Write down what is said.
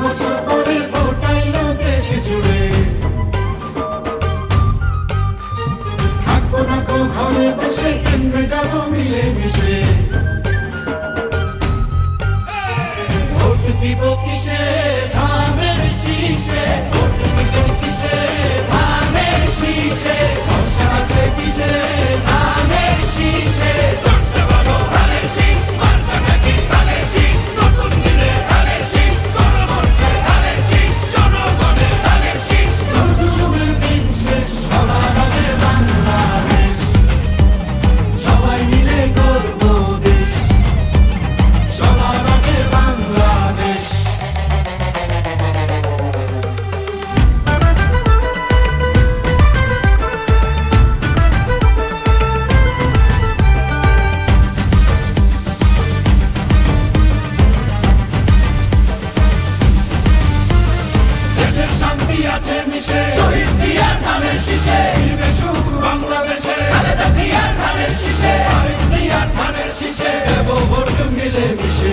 বছর পরে ফোটাইলো দেশ জুড়ে। থাকবো না তো ঘরে বসে, কেন্দ্রে যাবো মিলে মিশে। ভোট দিব কিসে, ধানের শীষে। ভোট দিব কিসে, ধানের শীষে। ভরসা আছে কিসে, ধানের শীষে। ধরছে বলো ধানের শীষ, মার্কা নাকি ধানের শীষ। নতুন দিনে ধানের শীষ, গণভোটে ধানের শীষ। জনগণের ধানের শীষ। জুলুমের দিন শেষ, সবার আগে বাংলাদেশ। সবাই মিলে গড়বো দেশ, সবার আগে বাংলাদেশ। দেশের শান্তি আছে মিশে, শহীদ জিয়ার ধানের শীষে। ফিরবে সুখ বাংলাদেশে, খালেদা জিয়ার ধানের শীষে। আরেক জিয়ার ধানের শীষে, দেব ভোট মিলে মিশে।